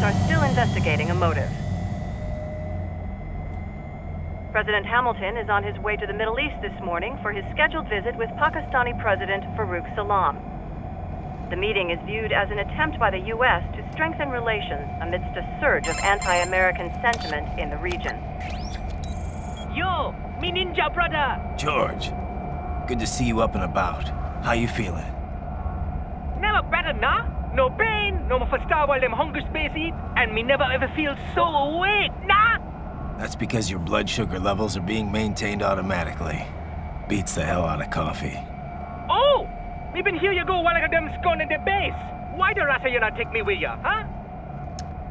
are still investigating a motive. President Hamilton is on his way to the Middle East this morning for his scheduled visit with Pakistani President Farouk Salam. The meeting is viewed as an attempt by the U.S. to strengthen relations amidst a surge of anti-American sentiment in the region. Yo, me ninja brother! George, good to see you up and about. How you feeling? Never better, nah? No pain, no more for star while them hunger space eat, and me never ever feel so awake, nah? That's because your blood sugar levels are being maintained automatically. Beats the hell out of coffee. Oh! Me been here you go while I got them scone in the base. Why the rasta you not take me with ya, huh?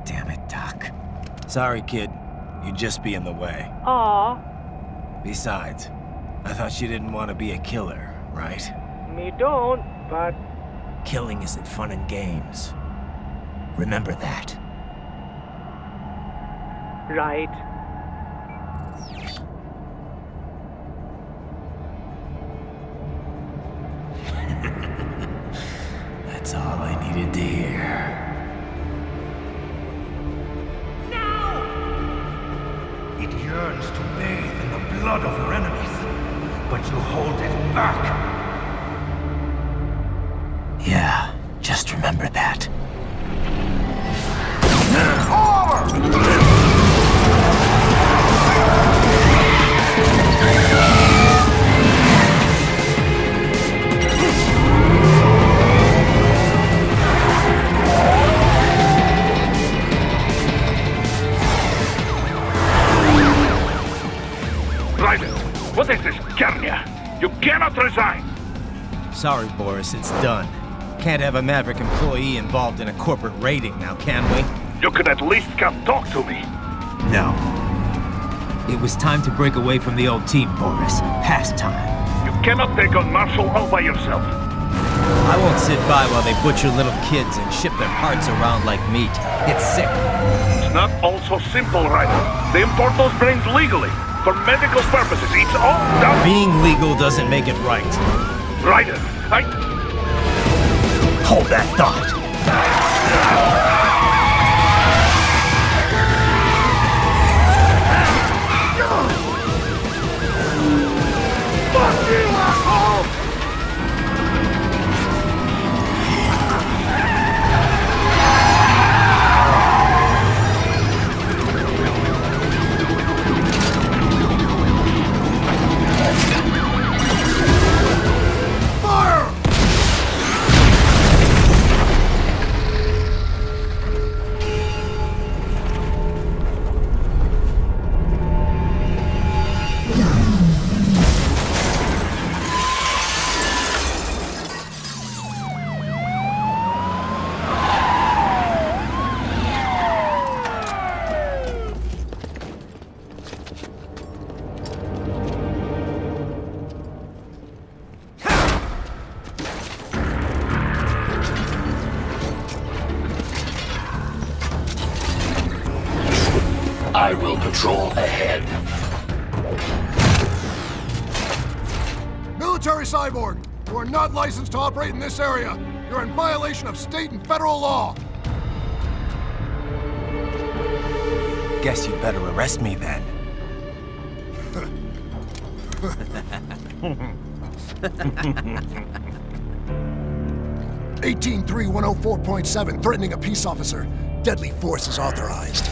Damn it, Doc. Sorry, kid. You'd just be in the way. Aw. Besides, I thought you didn't want to be a killer, right? Me don't, but... Killing isn't fun and games. Remember that. Right. That's all I needed to hear. No! It yearns to bathe in the blood of your enemies, but you hold it back. Yeah, just remember that. What is this, Garnia? You cannot resign! Sorry, Boris, it's done. Can't have a Maverick employee involved in a corporate raiding now, can we? You could at least come talk to me. No. It was time to break away from the old team, Boris. Past time. You cannot take on Marshall all by yourself. I won't sit by while they butcher little kids and ship their parts around like meat. It's sick. It's not all so simple, Ryder. They import those brains legally. For medical purposes, it's all done. Being legal doesn't make it right. Ryder, Hold that thought. Fuck you, asshole! I will patrol ahead. Military cyborg! You are not licensed to operate in this area. You're in violation of state and federal law. Guess you better arrest me then. 183-104.7, threatening a peace officer. Deadly force is authorized.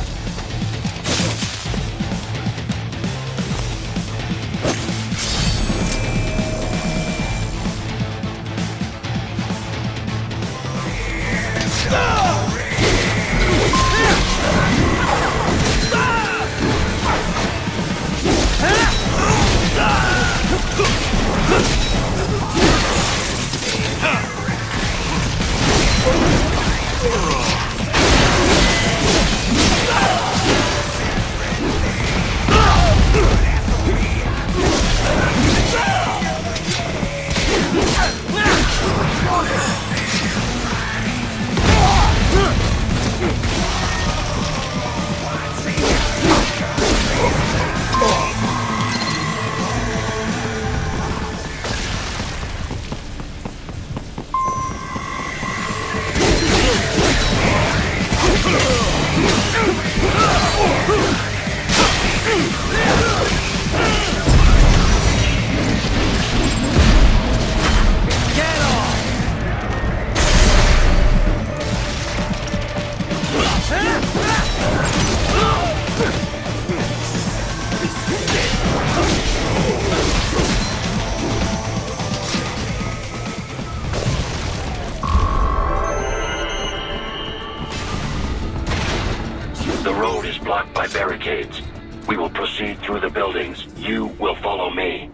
The road is blocked by barricades. We will proceed through the buildings. You will follow me.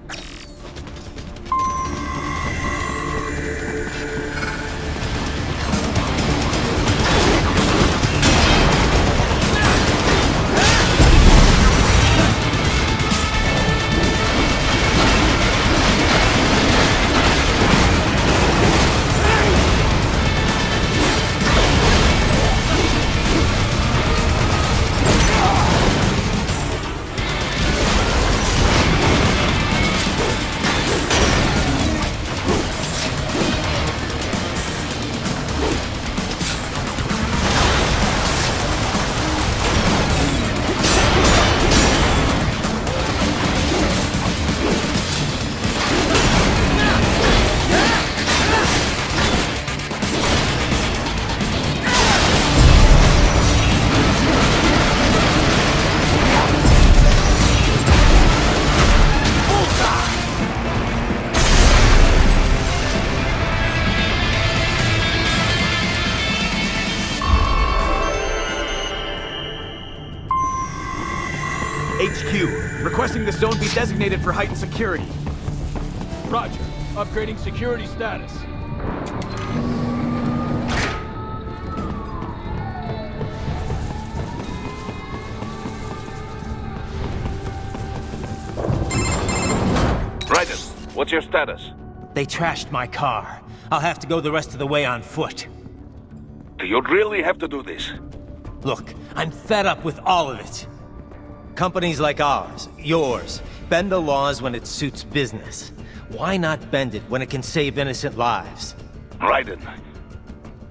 HQ, requesting the zone be designated for heightened security. Roger. Upgrading security status. Raiden, what's your status? They trashed my car. I'll have to go the rest of the way on foot. Do you really have to do this? Look, I'm fed up with all of it. Companies like ours, yours, bend the laws when it suits business. Why not bend it when it can save innocent lives? Raiden.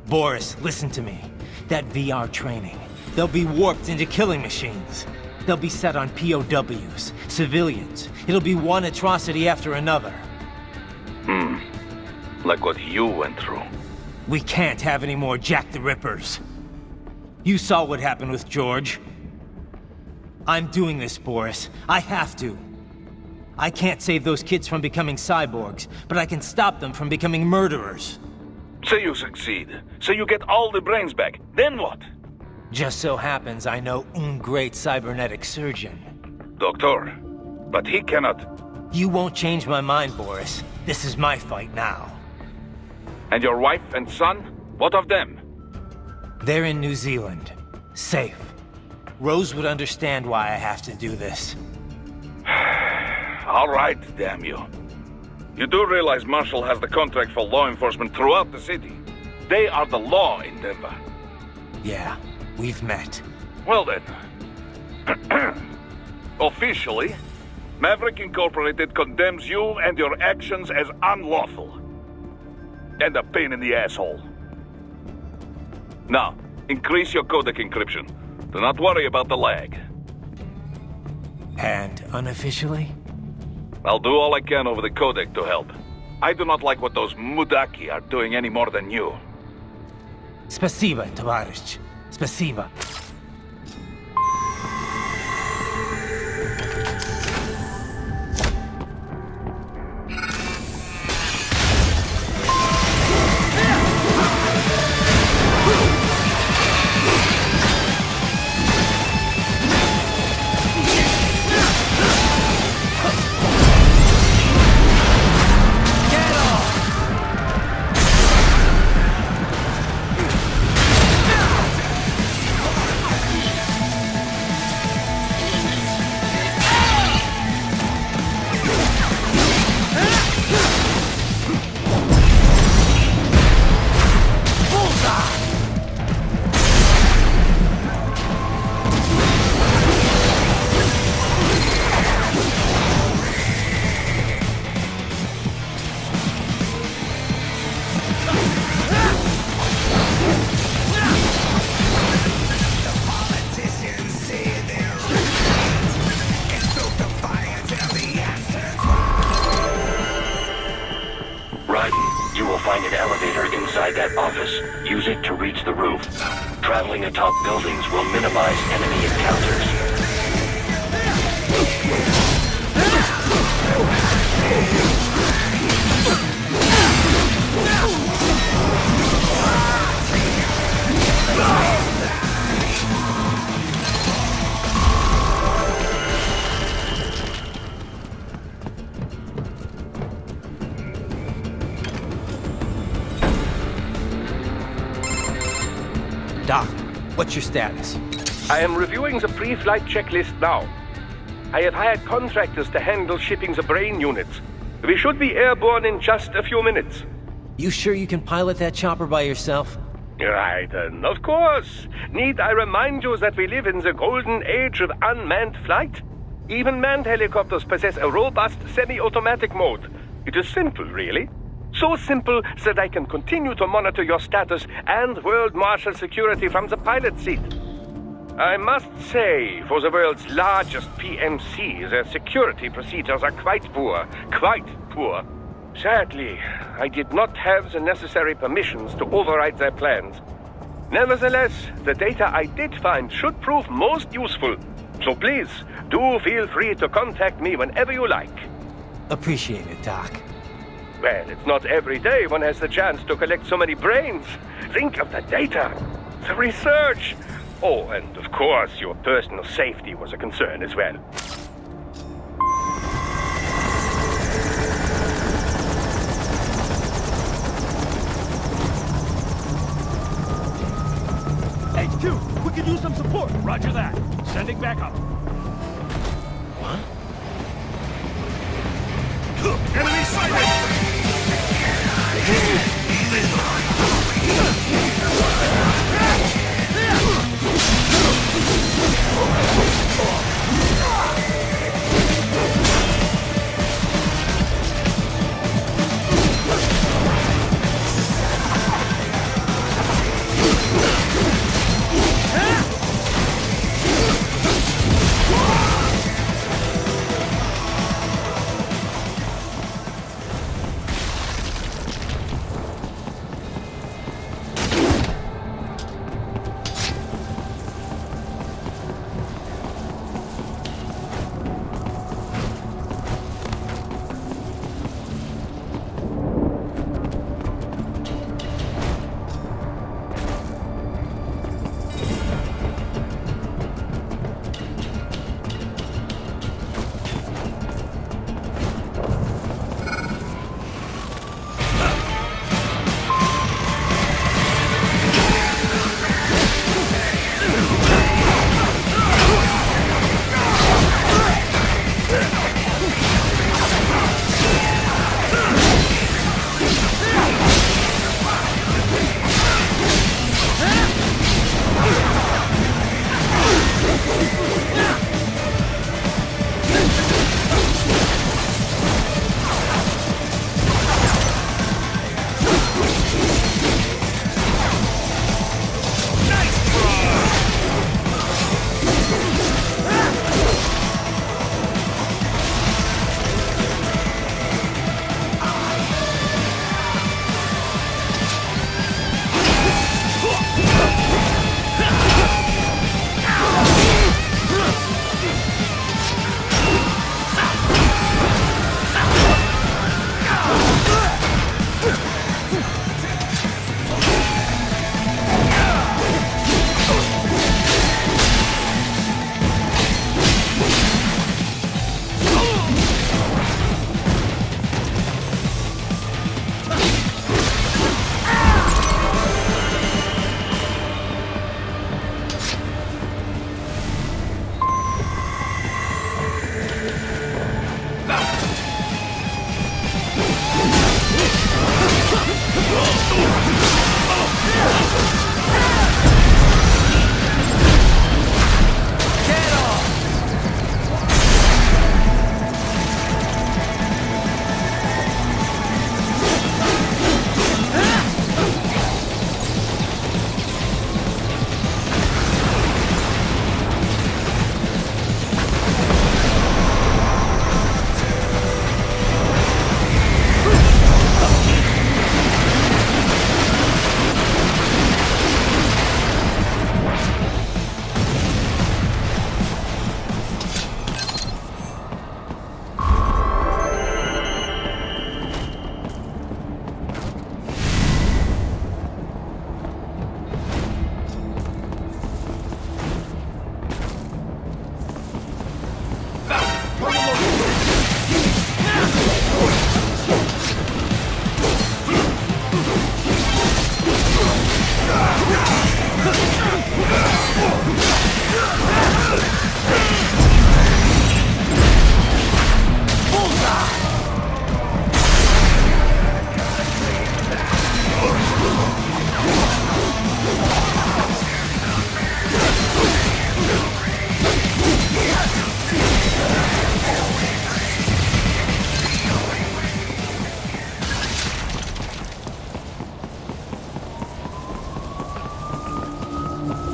Boris, listen to me. That VR training, they'll be warped into killing machines. They'll be set on POWs, civilians. It'll be one atrocity after another. Like what you went through. We can't have any more Jack the Rippers. You saw what happened with George. I'm doing this, Boris. I have to. I can't save those kids from becoming cyborgs, but I can stop them from becoming murderers. Say you succeed. Say you get all the brains back. Then what? Just so happens I know un great cybernetic surgeon. Doctor. But he cannot... You won't change my mind, Boris. This is my fight now. And your wife and son? What of them? They're in New Zealand. Safe. Rose would understand why I have to do this. All right, damn you. You do realize Marshall has the contract for law enforcement throughout the city. They are the law in Denver. Yeah, we've met. Well then. Officially, Maverick Incorporated condemns you and your actions as unlawful. And a pain in the asshole. Now, increase your codec encryption. Do not worry about the lag. And unofficially? I'll do all I can over the codec to help. I do not like what those Mudaki are doing any more than you. Spasiba, товарищ. Spasiba. Use it to reach the roof. Traveling atop buildings will minimize enemy encounters. Doc, what's your status? I am reviewing the pre-flight checklist now. I have hired contractors to handle shipping the brain units. We should be airborne in just a few minutes. You sure you can pilot that chopper by yourself? Right, and of course. Need I remind you that we live in the golden age of unmanned flight? Even manned helicopters possess a robust semi-automatic mode. It is simple, really. So simple that I can continue to monitor your status and world marshal security from the pilot seat. I must say, for the world's largest PMC, their security procedures are quite poor. Quite poor. Sadly, I did not have the necessary permissions to override their plans. Nevertheless, the data I did find should prove most useful. So please, do feel free to contact me whenever you like. Appreciate it, Doc. Well, it's not every day one has the chance to collect so many brains. Think of the data, the research. Oh, and of course, your personal safety was a concern as well. HQ, we could use some support. Roger that. Sending back up. Enemy sighted!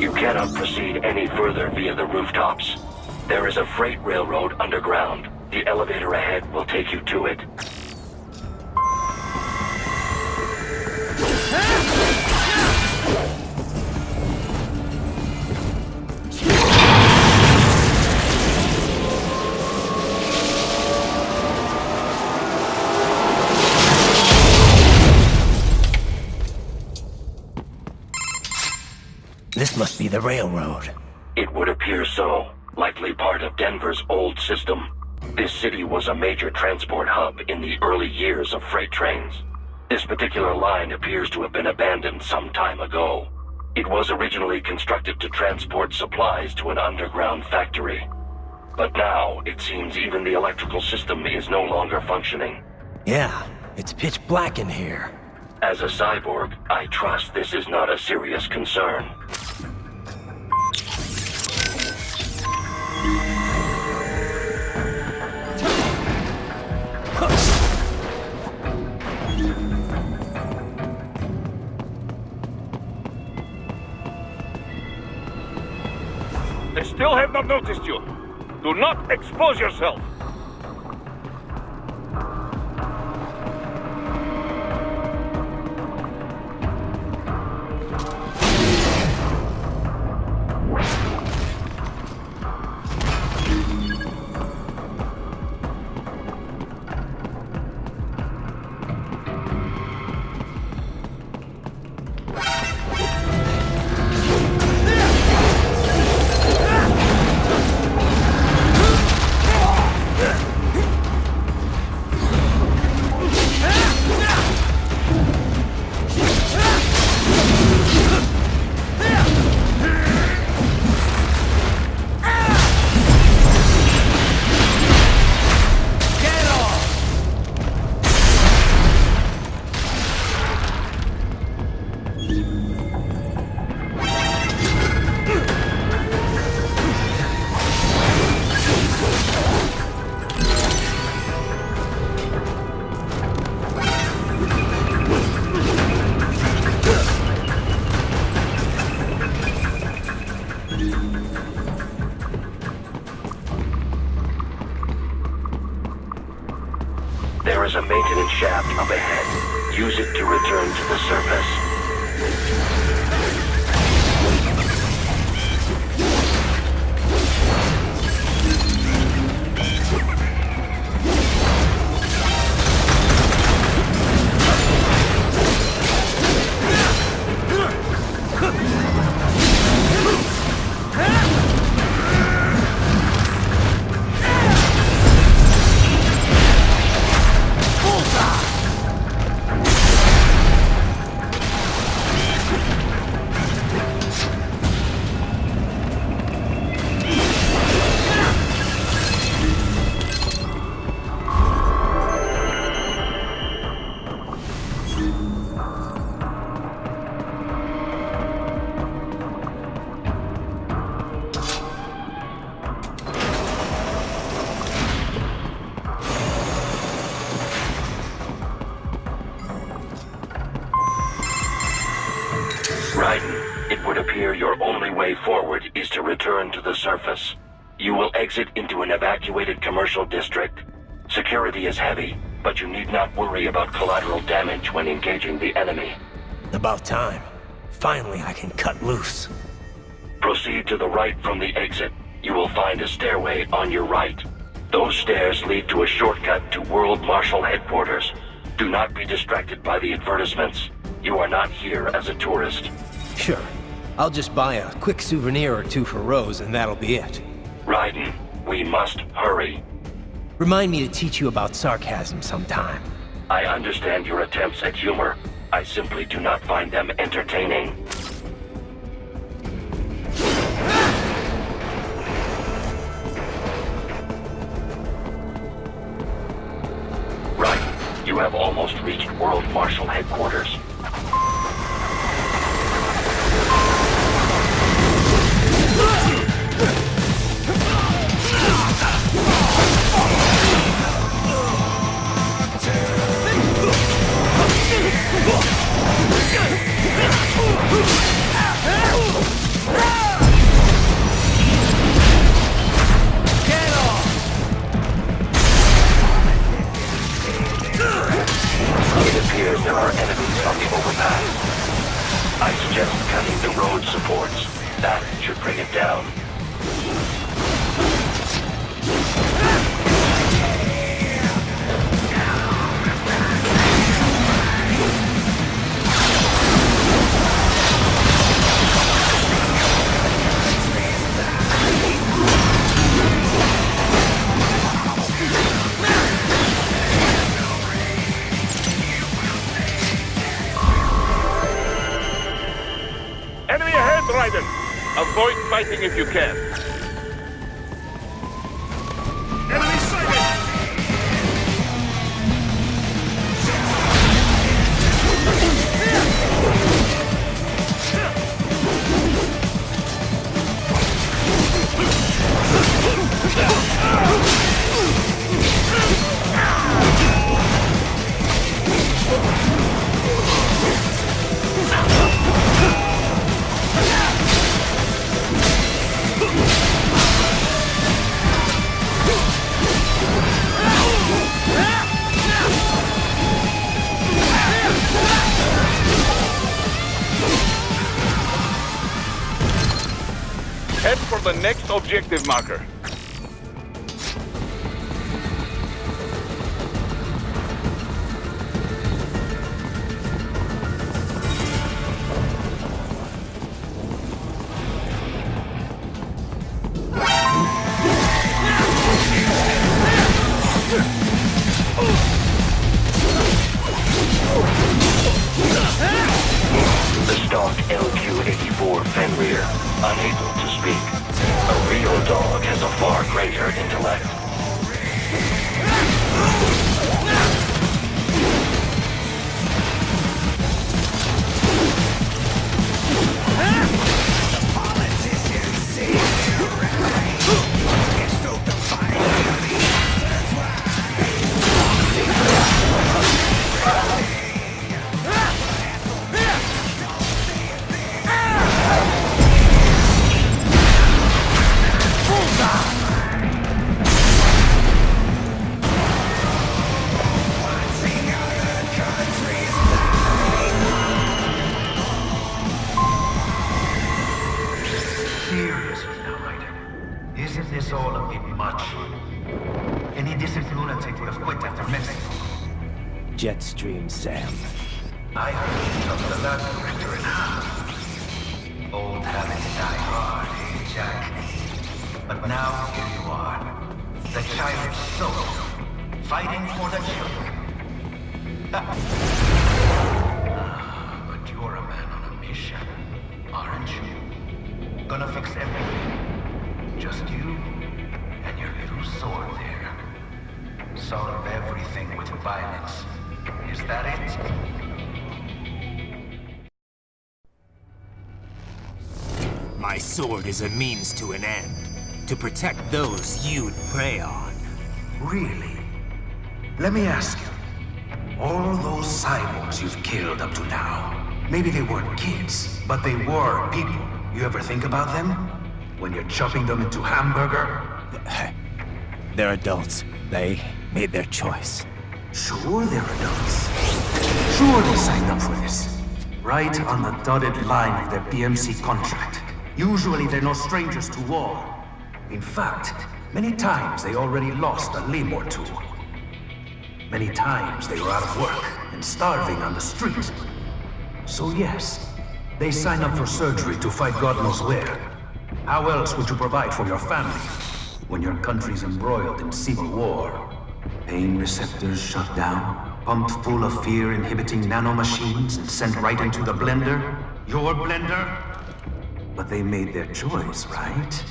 You cannot proceed any further via the rooftops. There is a freight railroad underground. The elevator ahead will take you to it. This must be the railroad. It would appear so. Likely part of Denver's old system. This city was a major transport hub in the early years of freight trains. This particular line appears to have been abandoned some time ago. It was originally constructed to transport supplies to an underground factory. But now, it seems even the electrical system is no longer functioning. Yeah, it's pitch black in here. As a cyborg, I trust this is not a serious concern. They still have not noticed you. Do not expose yourself. There is a maintenance shaft up ahead. Use it to return to the surface. Raiden, it would appear your only way forward is to return to the surface. You will exit into an evacuated commercial district. Security is heavy, but you need not worry about collateral damage when engaging the enemy. About time. Finally, I can cut loose. Proceed to the right from the exit. You will find a stairway on your right. Those stairs lead to a shortcut to World Marshal Headquarters. Do not be distracted by the advertisements. You are not here as a tourist. Sure. I'll just buy a quick souvenir or two for Rose, and that'll be it. Raiden, we must hurry. Remind me to teach you about sarcasm sometime. I understand your attempts at humor. I simply do not find them entertaining. Right. You have almost reached World Marshal Headquarters. ports. That should bring it down. Enemy ahead, Raiden! Avoid fighting if you can. Enemy sighted! Head for the next objective marker. The stock LQ-84 Fenrir, unable to speak. A real dog has a far greater intellect. Seriously now, Raiden. Isn't this all a bit much? Any decent lunatic would have quit after Mexico. Jetstream, Sam. I heard you took the lab director in half. Old habits die hard, eh, Jack? But now, here you are. The child's soul. Fighting for the children. But you're a man on a mission, aren't you? Gonna fix everything. Just you and your little sword there. Solve everything with violence. Is that it? My sword is a means to an end. To protect those you'd prey on. Really? Let me ask you. All those cyborgs you've killed up to now, maybe they weren't kids, but they were people. You ever think about them? When you're chopping them into hamburger? They're adults. They made their choice. Sure they're adults. Sure they signed up for this. Right on the dotted line of their BMC contract. Usually they're no strangers to war. In fact, many times they already lost a limb or two. Many times they were out of work and starving on the street. So yes, they sign up for surgery to fight God knows where. How else would you provide for your family when your country's embroiled in civil war? Pain receptors shut down, pumped full of fear-inhibiting nanomachines and sent right into the blender? Your blender? But they made their choice, right?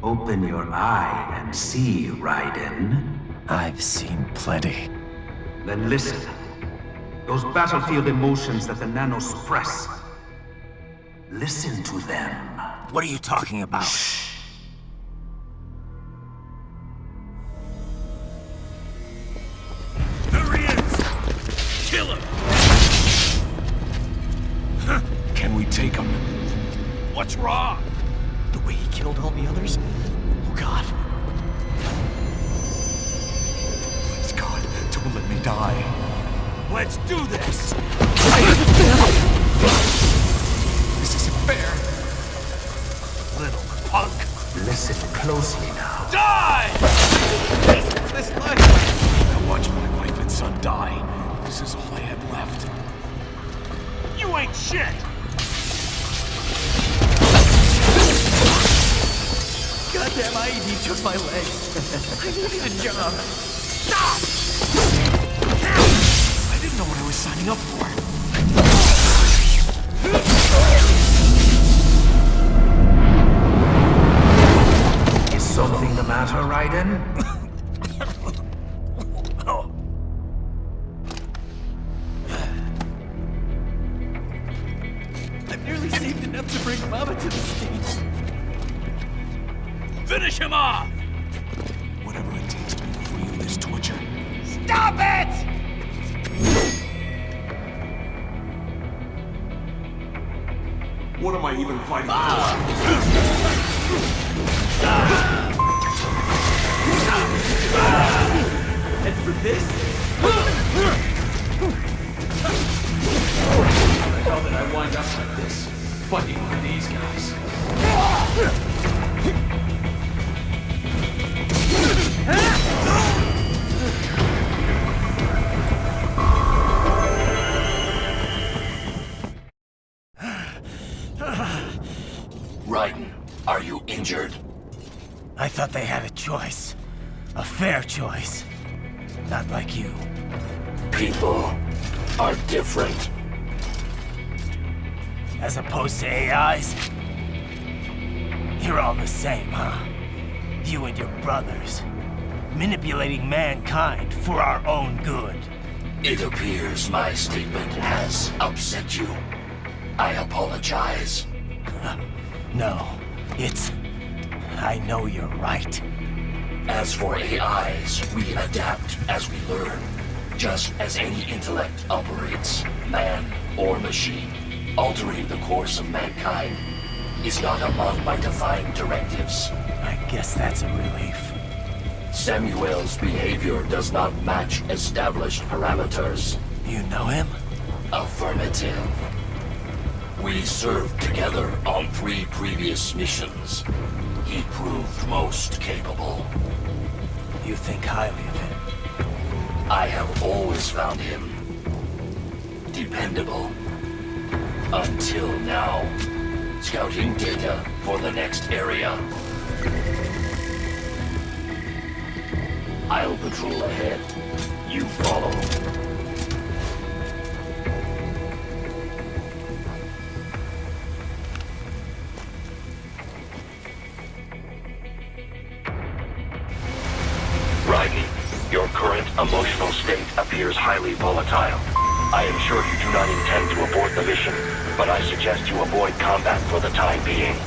Open your eye and see, Raiden. I've seen plenty. Then listen. Those battlefield emotions that the nanos suppress. Listen to them. What are you talking about? Shh. There he is! Kill him! Can we take him? What's wrong? The way he killed all the others? Oh God. Please God, don't let me die. Let's do this! This isn't closely now. Die! This life! I watched my wife and son die. This is all I had left. You ain't shit! Goddamn IED took my legs. I needed a job. Stop! I didn't know what I was signing up for. Is something the matter, Raiden? I've nearly saved enough to bring Mama to the States. Finish him off! Whatever it takes to be free of this torture. Stop it! What am I even fighting for? And for this? How did I wind up like this? Fighting for these guys. Raiden, are you injured? I thought they had a choice. A fair choice. Not like you. People are different. As opposed to AIs? You're all the same, huh? You and your brothers. Manipulating mankind for our own good. It appears my statement has upset you. I apologize. No, it's... I know you're right. As for AIs, we adapt as we learn. Just as any intellect operates, man or machine. Altering the course of mankind is not among my defined directives. I guess that's a relief. Samuel's behavior does not match established parameters. You know him? Affirmative. We served together on 3 previous missions. He proved most capable. You think highly of him? I have always found him dependable. Until now. Scouting data for the next area. I'll patrol ahead. You follow. Raiden, your current emotional state appears highly volatile. I am sure you do not intend to abort the mission, but I suggest you avoid combat for the time being.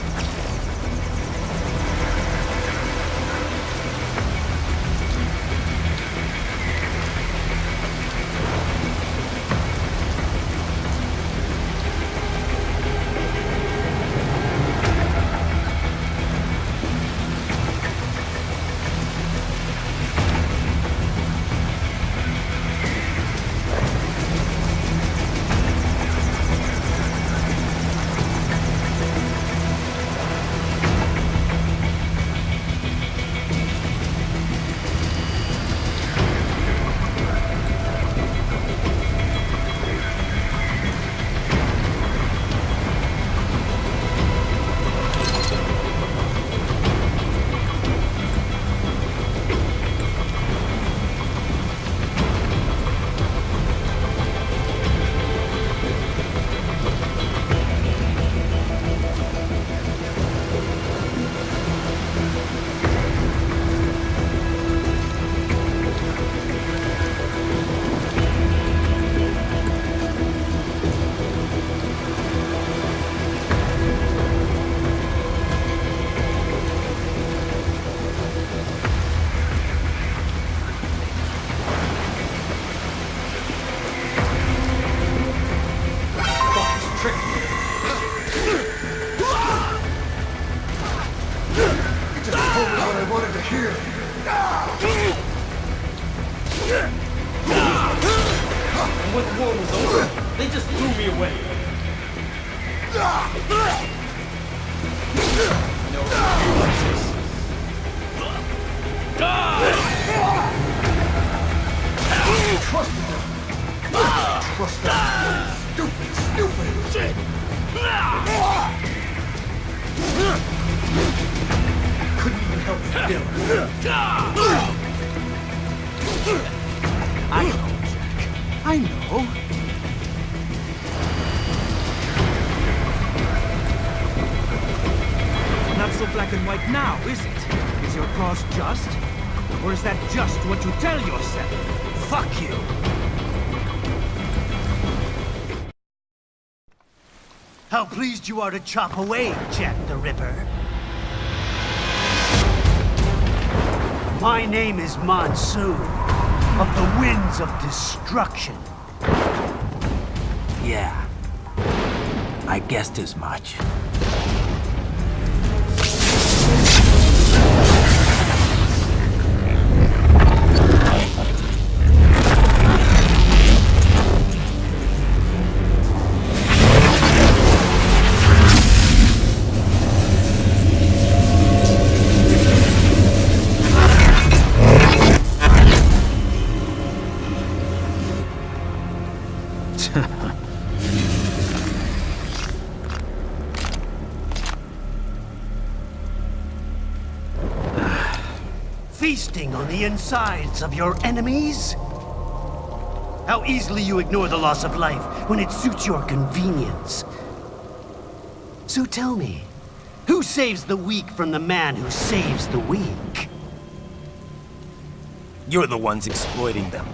When the war was over, they just threw me away. No, like this. Trust them. Stupid shit! Couldn't even help Bill. I know, Jack. I know. Not so black and white now, is it? Is your cause just? Or is that just what you tell yourself? Fuck you! How pleased you are to chop away, Jack the Ripper. My name is Monsoon, of the Winds of Destruction. Yeah, I guessed as much. Feasting on the insides of your enemies? How easily you ignore the loss of life when it suits your convenience. So tell me, who saves the weak from the man who saves the weak? You're the ones exploiting them.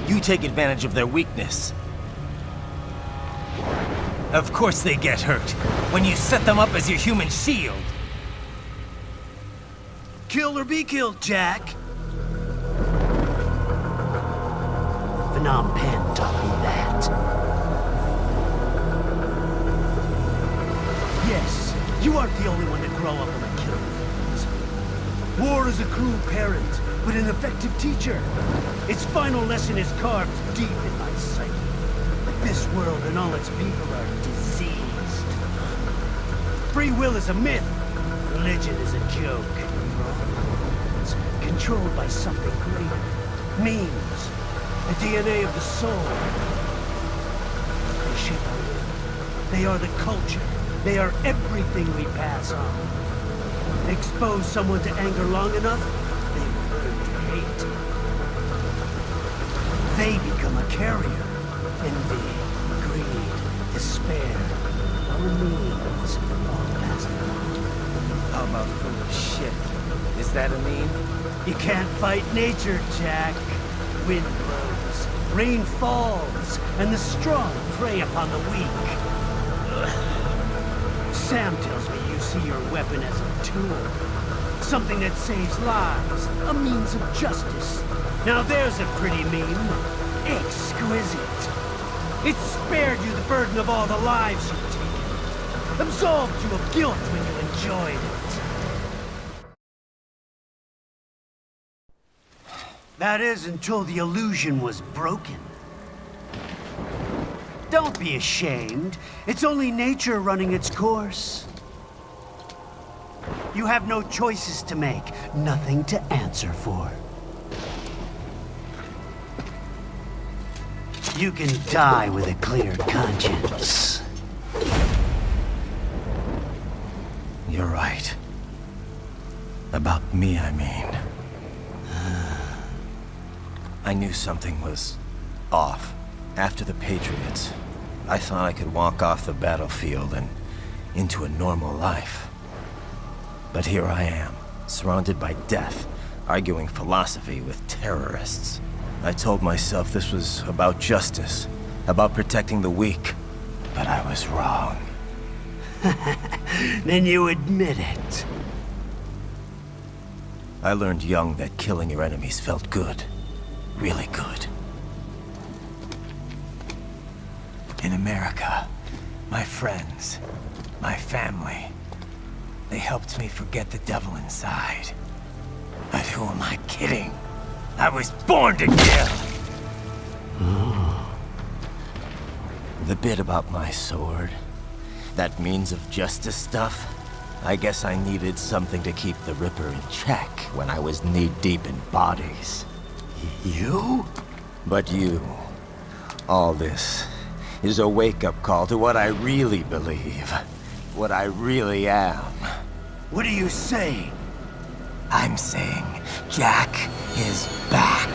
You take advantage of their weakness. Of course they get hurt when you set them up as your human shield. Kill or be killed, Jack. Phnom Penh taught me that. Yes, you aren't the only one to grow up in a killing field. War is a cruel parent, but an effective teacher. Its final lesson is carved deep in my psyche. This world and all its people are diseased. Free will is a myth. Religion is a joke. It's controlled by something greater. Memes. The DNA of the soul. They shape our will. They are the culture. They are everything we pass on. Expose someone to anger long enough, they will learn to hate. They become a carrier. Envy, greed, despair, our needs, all passed on. How about full of shit? Is that a meme? You can't fight nature, Jack. Wind blows, rain falls, and the strong prey upon the weak. Sam tells me you see your weapon as a tool. Something that saves lives, a means of justice. Now there's a pretty meme. Exquisite. It spared you the burden of all the lives you've taken. Absolved you of guilt when you enjoyed it. That is until the illusion was broken. Don't be ashamed. It's only nature running its course. You have no choices to make, nothing to answer for. You can die with a clear conscience. You're right. About me, I mean. I knew something was off. After the Patriots, I thought I could walk off the battlefield and into a normal life. But here I am, surrounded by death, arguing philosophy with terrorists. I told myself this was about justice, about protecting the weak, but I was wrong. Then you admit it. I learned young that killing your enemies felt good. Really good. In America, my friends, my family, they helped me forget the devil inside. But who am I kidding? I was born to kill! The bit about my sword, that means of justice stuff, I guess I needed something to keep the Ripper in check when I was knee-deep in bodies. You? But you... all this is a wake-up call to what I really believe. What I really am. What are you saying? I'm saying Jack is back.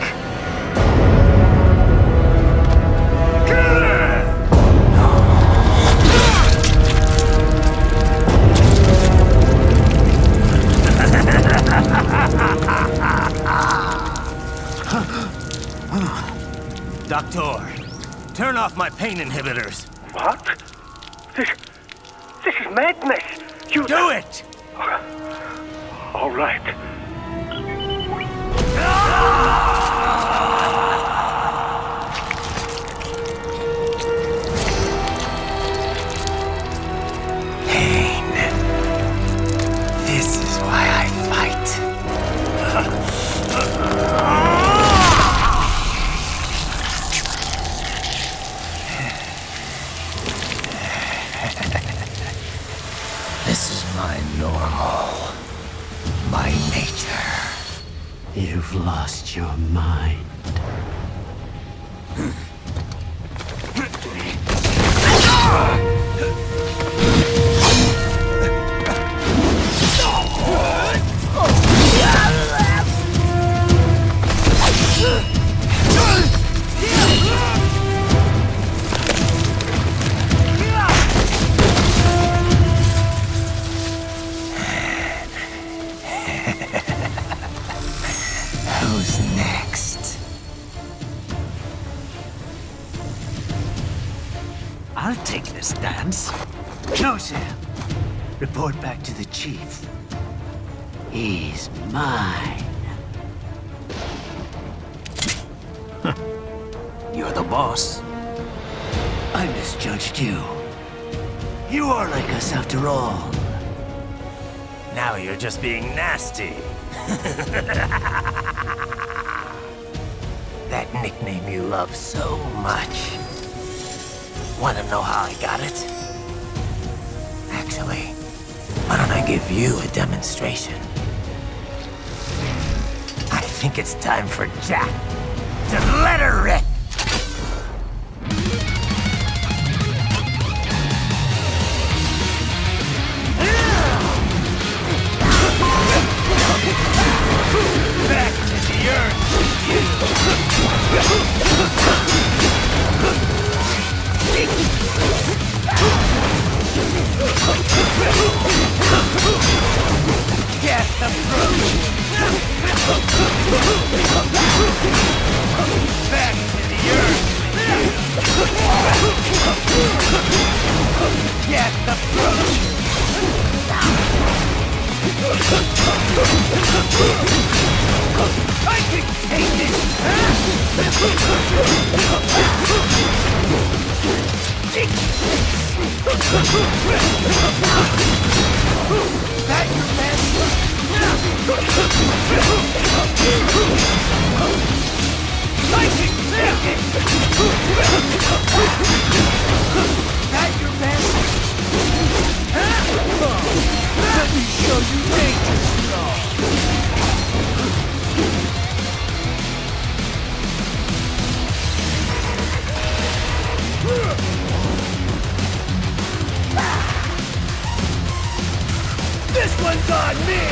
Doctor, turn off my pain inhibitors. What? This is madness. You do it! All right. Pain. This is why I fight. This is my normal. My nature. You've lost your mind. Who's next? I'll take this dance. No, Sam. Report back to the chief. He's mine. You're the boss. I misjudged you. You are like us after all. Now you're just being nasty. That nickname you love so much. Wanna know how I got it? Actually, why don't I give you a demonstration? I think it's time for Jack to let her rip. Back to the earth, Get the fruit! Back to the earth! Get the fruit! I can take it! That your best? I can take it! That your best? Let me show you danger strong! This one's on me!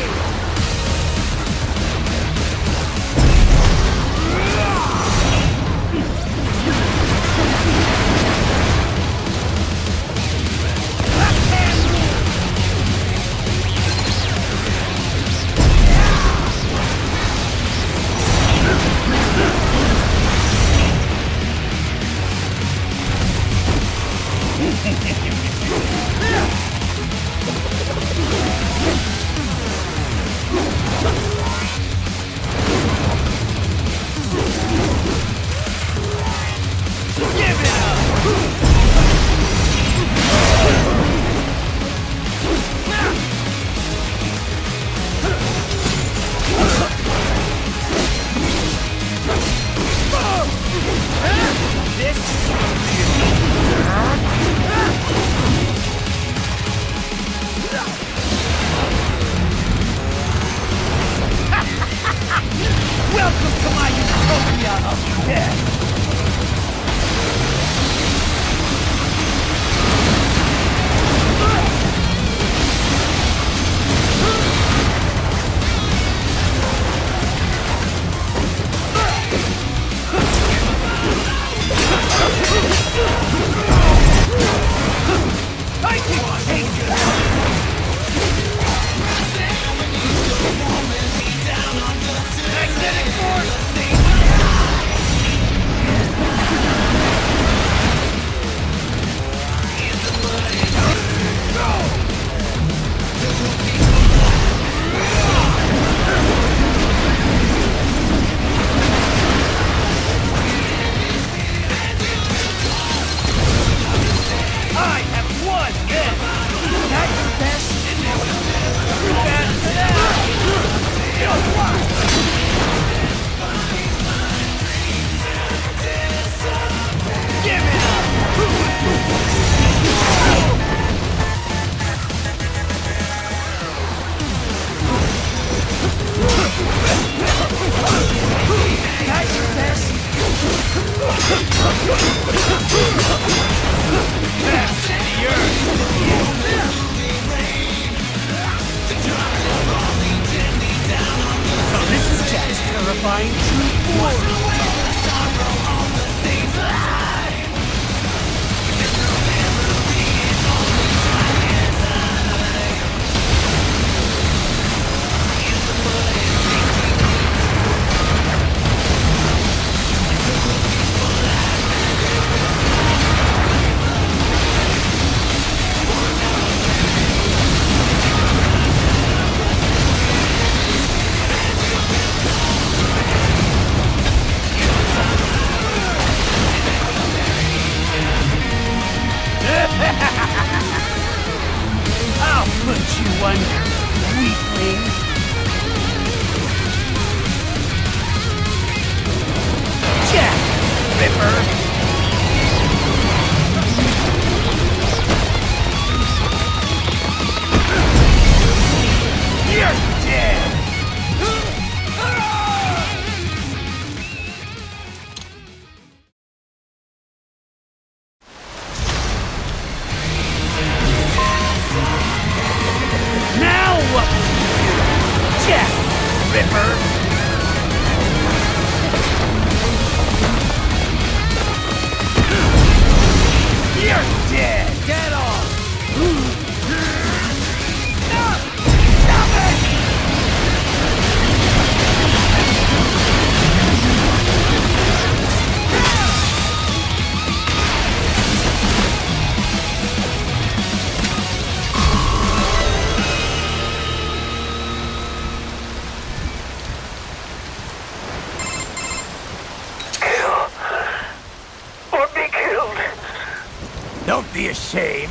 Don't be ashamed.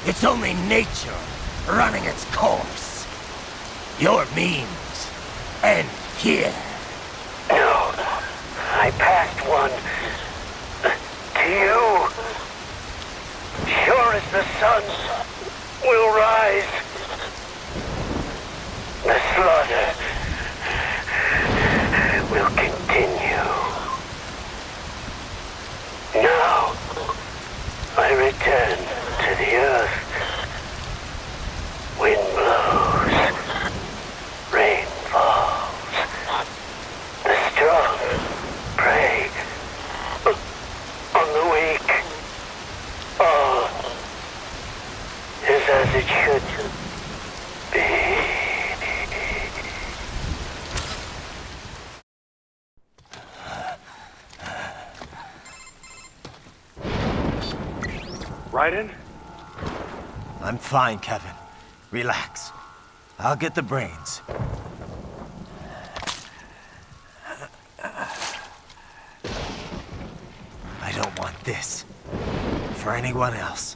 It's only nature running its course. Your means end here. No, I passed one. To you. Sure as the sun will rise. The slaughter will continue. Now, I return to the earth. Wind blows. Rain falls. The strong prey on the weak. All is as it should be. Raiden? I'm fine, Kevin. Relax. I'll get the brains. I don't want this for anyone else.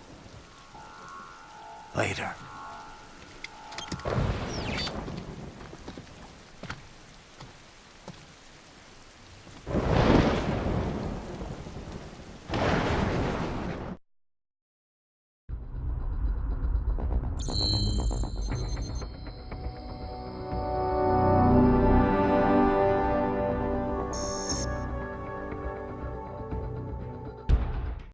Later.